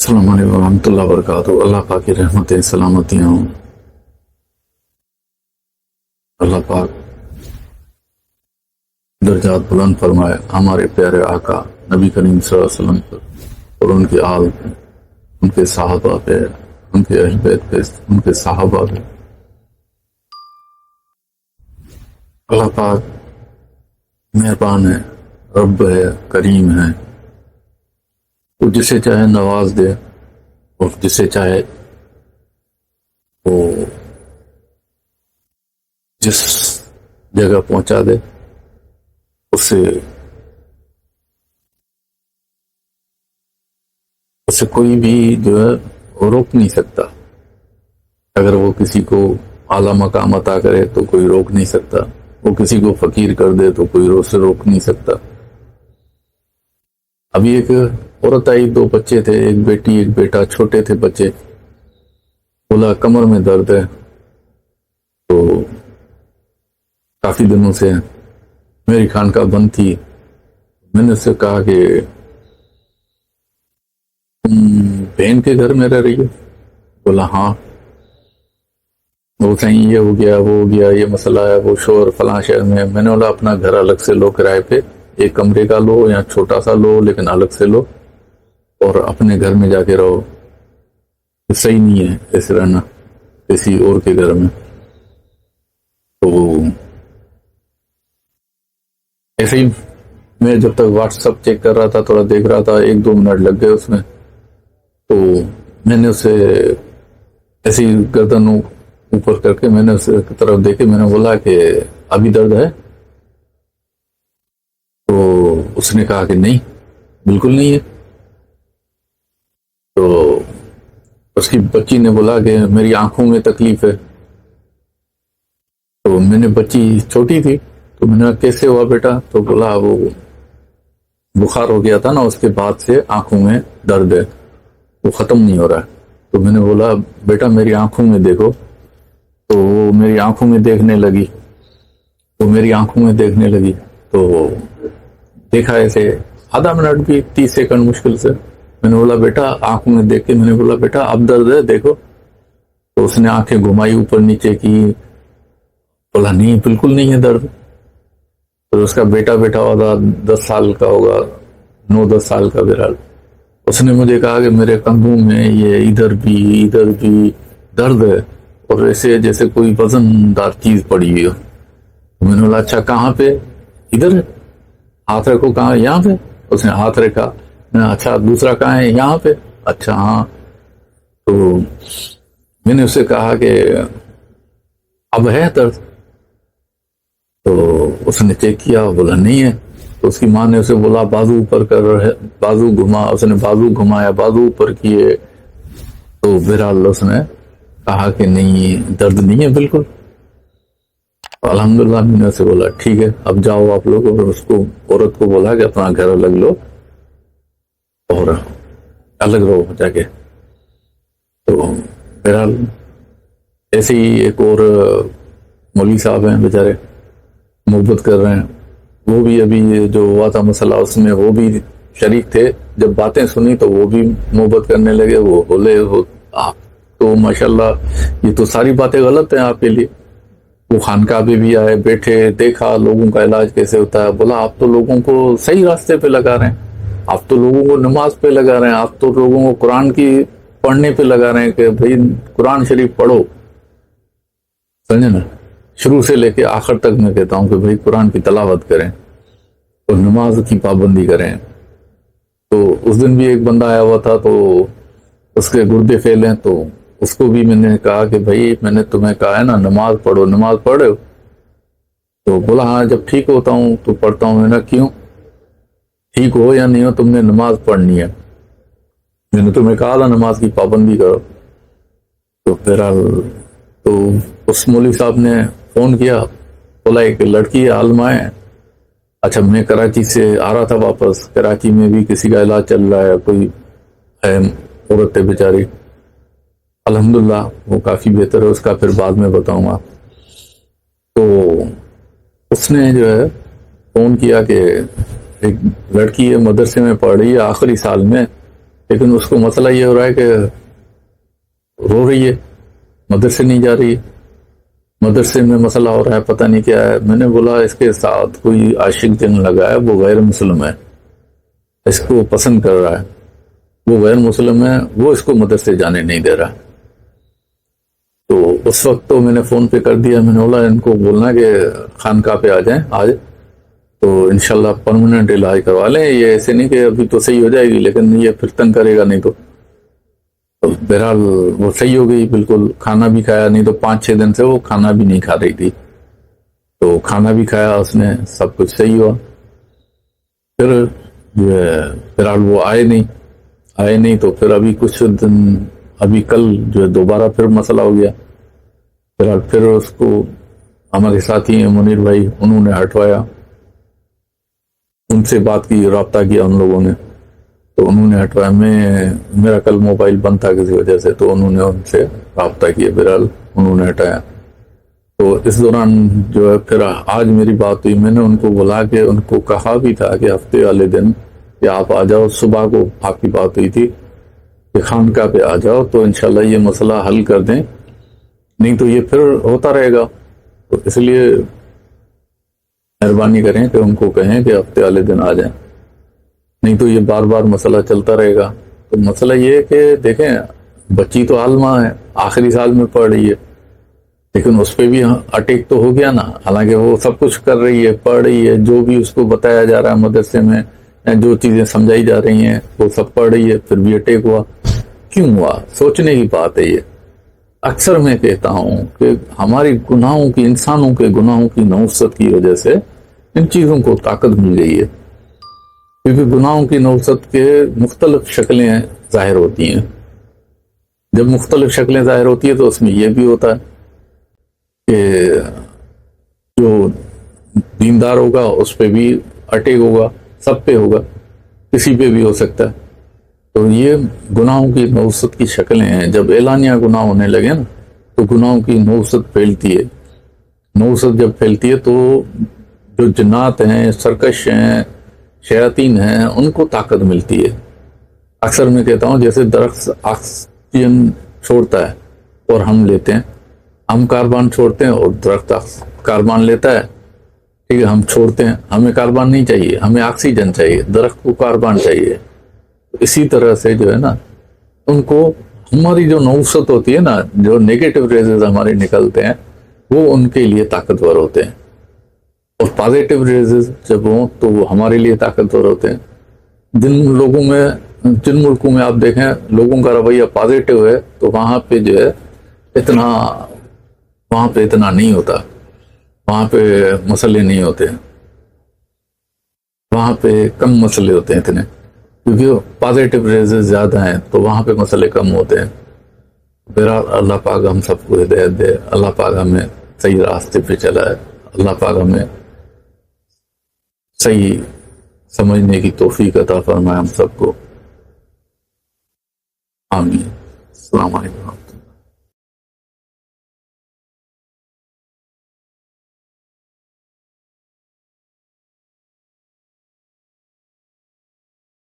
السلام علیکم ورحمۃ اللہ وبرکاتہ۔ اللہ پاک کی رحمتیں سلامتیاں ہوں۔ اللہ پاک درجات بلند فرمائے ہمارے پیارے آقا نبی کریم صلی اللہ علیہ وسلم پر اور ان کے آل پہ، ان کے صحابہ پہ، ان کے اہل بیت پہ، ان کے صحابہ پہ۔ اللہ پاک مہربان ہے، رب ہے، کریم ہے، وہ جسے چاہے نواز دے اور جسے چاہے وہ جس جگہ پہنچا دے، اسے کوئی بھی جو ہے وہ روک نہیں سکتا۔ اگر وہ کسی کو اعلیٰ مقام عطا کرے تو کوئی روک نہیں سکتا، وہ کسی کو فقیر کر دے تو کوئی اسے روک نہیں سکتا۔ ابھی ایک عورت آئی، 2 بچے تھے، ایک بیٹی ایک بیٹا، چھوٹے تھے بچے۔ بولا کمر میں درد ہے، تو کافی دنوں سے میری خانقاہ بند تھی۔ میں نے اس سے کہا کہ تم بہن کے گھر میں رہ رہی ہو؟ بولا ہاں۔ وہ کہیں یہ ہو گیا، وہ ہو گیا، یہ مسئلہ ہے، وہ شور فلاں شہر میں۔ میں نے بولا اپنا گھر الگ سے لو کرائے پہ، ایک کمرے کا لو یا چھوٹا سا لو لیکن الگ سے لو اور اپنے گھر میں جا کے رہو۔ صحیح نہیں ہے ایسے رہنا کسی اور کے گھر میں۔ تو ایسے ہی میں جب تک واٹس ایپ چیک کر رہا تھا، تھوڑا دیکھ رہا تھا، 1-2 منٹ لگ گئے اس میں۔ تو میں نے اسے ایسی گردن اوپر کر کے میں نے اس کی طرف دیکھے، میں نے بولا کہ ابھی درد ہے؟ تو اس نے کہا کہ نہیں، بالکل نہیں ہے۔ تو اس کی بچی نے بولا کہ میری آنکھوں میں تکلیف ہے۔ تو میں نے، بچی چھوٹی تھی، تو میں نے کہا کیسے ہوا بیٹا؟ تو بولا وہ بخار ہو گیا تھا نا، اس کے بعد سے آنکھوں میں درد ہے، وہ ختم نہیں ہو رہا ہے۔ تو میں نے بولا بیٹا میری آنکھوں میں دیکھو۔ تو وہ میری آنکھوں میں دیکھنے لگی، تو دیکھا ایسے آدھا منٹ بھی، 30 سیکنڈ مشکل سے۔ میں نے بولا بیٹا آنکھوں میں دیکھ کے، میں نے بولا بیٹا اب درد ہے دیکھو۔ تو اس نے آنکھیں گھمائی اوپر نیچے کی، بولا نہیں بالکل نہیں ہے درد۔ تو اس کا بیٹا ہوا تھا 10 سال کا ہوگا، 9-10 سال کا بہرحال۔ اس نے مجھے کہا کہ میرے کندھوں میں یہ ادھر بھی درد ہے، اور ایسے جیسے کوئی وزن دار چیز پڑی ہوئی ہو۔ میں نے بولا اچھا کہاں پہ؟ ادھر ہے، ہاتھ رکھو۔ کہاں؟ یہاں پہ۔ اس نے ہاتھ رکھا۔ اچھا دوسرا کہاں ہے؟ یہاں پہ۔ اچھا ہاں۔ تو میں نے اسے کہا کہ اب ہے درد؟ تو اس نے چیک کیا، بولا نہیں ہے۔ تو اس کی ماں نے اسے بولا بازو اوپر کر، بازو گھما۔ اس نے بازو گھمایا، بازو اوپر کیے، تو بہرحال اس نے کہا کہ نہیں درد نہیں ہے بالکل۔ الحمدللہ میں نے اسے بولا ٹھیک ہے اب جاؤ آپ لوگ، اور اس کو عورت کو بولا کہ اپنا گھر الگ لو اور الگ رہو جا کے۔ تو بہرحال ایسے ہی ایک اور مولوی صاحب ہیں بیچارے، محبت کر رہے ہیں، وہ بھی ابھی جو ہوا تھا مسئلہ اس میں وہ بھی شریک تھے۔ جب باتیں سنی تو وہ بھی محبت کرنے لگے۔ وہ بولے آپ تو ماشاءاللہ یہ تو ساری باتیں غلط ہیں آپ کے لیے۔ وہ خانقاہ پہ بھی آئے، بیٹھے، دیکھا لوگوں کا علاج کیسے ہوتا ہے۔ بولا آپ تو لوگوں کو صحیح راستے پہ لگا رہے ہیں، آپ تو لوگوں کو نماز پہ لگا رہے ہیں، آپ تو لوگوں کو قرآن کی پڑھنے پہ لگا رہے ہیں کہ بھئی قرآن شریف پڑھو، سمجھے نا؟ شروع سے لے کے آخر تک میں کہتا ہوں کہ بھئی قرآن کی تلاوت کریں اور نماز کی پابندی کریں۔ تو اس دن بھی ایک بندہ آیا ہوا تھا، تو اس کے گردے فیل ہیں، تو اس کو بھی میں نے کہا کہ بھئی میں نے تمہیں کہا ہے نا نماز پڑھو، نماز پڑھ رہے ہو؟ تو بولا ہاں جب ٹھیک ہوتا ہوں تو پڑھتا ہوں۔ میں نے کہا کیوں؟ ٹھیک ہو یا نہیں ہو تم نے نماز پڑھنی ہے، میں نے تمہیں کہا تھا نماز کی پابندی کرو۔ تو بہرحال تو اس مولوی صاحب نے فون کیا، بولا ایک لڑکی عالمہ ہے۔ اچھا میں کراچی سے آ رہا تھا واپس، کراچی میں بھی کسی کا علاج چل رہا ہے، کوئی ہے عورت ہے بیچاری، الحمدللہ وہ کافی بہتر ہے، اس کا پھر بعد میں بتاؤں گا۔ تو اس نے جو ہے فون کیا کہ ایک لڑکی ہے مدرسے میں پڑھ رہی ہے آخری سال میں، لیکن اس کو مسئلہ یہ ہو رہا ہے کہ رو رہی ہے، مدرسے نہیں جا رہی ہے، مدرسے میں مسئلہ ہو رہا ہے، پتہ نہیں کیا ہے. میں نے بولا اس کے ساتھ کوئی عاشق جن لگا ہے، وہ غیر مسلم ہے، اس کو پسند کر رہا ہے، وہ غیر مسلم ہے، وہ اس کو مدرسے جانے نہیں دے رہا. تو اس وقت تو میں نے فون پہ کر دیا، میں نے بولا ان کو بولنا کہ خانقاہ پہ آ جائیں آج، تو انشاءاللہ پرماننٹ علاج کروا لیں. یہ ایسے نہیں کہ ابھی تو صحیح ہو جائے گی لیکن یہ پھر تنگ کرے گا نہیں. تو بہرحال وہ صحیح ہو گئی بالکل، کھانا بھی کھایا، نہیں تو 5-6 دن سے وہ کھانا بھی نہیں کھا رہی تھی، تو کھانا بھی کھایا اس نے، سب کچھ صحیح ہوا. پھر جو ہے بہرحال وہ آئے نہیں تو پھر ابھی کچھ دن، ابھی کل جو ہے دوبارہ پھر مسئلہ ہو گیا. بہرحال پھر اس کو ہمارے ساتھی ہیں منیر بھائی، انہوں نے ہٹوایا، ان سے بات کی، رابطہ کیا ان لوگوں نے، تو انہوں نے ہٹوایا. میرا کل موبائل بند تھا کسی وجہ سے، تو انہوں نے ان سے رابطہ کیا، بہرحال انہوں نے ہٹایا. تو اس دوران جو ہے پھر آج میری بات ہوئی، میں نے ان کو بلا کے ان کو کہا بھی تھا کہ ہفتے والے دن کہ آپ آ جاؤ. صبح کو آپ کی بات ہوئی تھی کہ خانقاہ پہ آ جاؤ تو انشاءاللہ یہ مسئلہ حل کر دیں، نہیں تو یہ پھر ہوتا رہے گا. تو اس لیے مہربانی کریں کہ ان کو کہیں کہ ہفتے والے دن آ جائیں، نہیں تو یہ بار بار مسئلہ چلتا رہے گا. تو مسئلہ یہ ہے کہ دیکھیں، بچی تو عالمہ ہے، آخری سال میں پڑھ رہی ہے، لیکن اس پہ بھی اٹیک تو ہو گیا نا. حالانکہ وہ سب کچھ کر رہی ہے، پڑھ رہی ہے، جو بھی اس کو بتایا جا رہا ہے مدرسے میں، جو چیزیں سمجھائی جا رہی ہیں وہ سب پڑھ رہی ہے، پھر بھی اٹیک ہوا. کیوں ہوا؟ سوچنے کی بات ہے یہ. اکثر میں کہتا ہوں کہ ہماری گناہوں کی، انسانوں کے گناہوں کی نوست کی وجہ سے ان چیزوں کو طاقت مل گئی ہے، کیونکہ گناہوں کی نوست کے مختلف شکلیں ظاہر ہوتی ہیں. جب مختلف شکلیں ظاہر ہوتی ہیں تو اس میں یہ بھی ہوتا ہے کہ جو دیندار ہوگا اس پہ بھی اٹیک ہوگا، سب پہ ہوگا، کسی پہ بھی ہو سکتا ہے. تو یہ گناہوں کی نوست کی شکلیں ہیں. جب اعلانیہ گناہ ہونے لگے نا تو گناہوں کی نوست پھیلتی ہے. نوست جب پھیلتی ہے تو جو جنات ہیں، سرکش ہیں، شیاطین ہیں، ان کو طاقت ملتی ہے. اکثر میں کہتا ہوں جیسے درخت آکسیجن چھوڑتا ہے اور ہم لیتے ہیں، ہم کاربن چھوڑتے ہیں اور درخت کاربن لیتا ہے، ٹھیک ہے، ہم چھوڑتے ہیں، ہمیں کاربن نہیں چاہیے، ہمیں آکسیجن چاہیے، درخت کو کاربن چاہیے. اسی طرح سے جو ہے نا، ان کو ہماری جو نوست ہوتی ہے نا، جو نیگیٹو ریزز ہمارے نکلتے ہیں، وہ ان کے لیے طاقتور ہوتے ہیں، اور پازیٹیو ریزز جب ہوں تو وہ ہمارے لیے طاقتور ہوتے ہیں. جن ملکوں میں آپ دیکھیں لوگوں کا رویہ پازیٹیو ہے تو وہاں پہ جو ہے وہاں پہ اتنا نہیں ہوتا، وہاں پہ مسئلے نہیں ہوتے، وہاں پہ کم مسئلے ہوتے ہیں اتنے، کیونکہ پازیٹیو ریزز زیادہ ہیں تو وہاں پہ مسئلے کم ہوتے ہیں. بہرحال اللہ پاک ہم سب کو ہدایت دے، اللہ پاک ہمیں صحیح راستے پہ چلائے، اللہ پاک ہمیں صحیح سمجھنے کی توفیق عطا فرمائے ہم سب کو. آمین. السلام علیکم.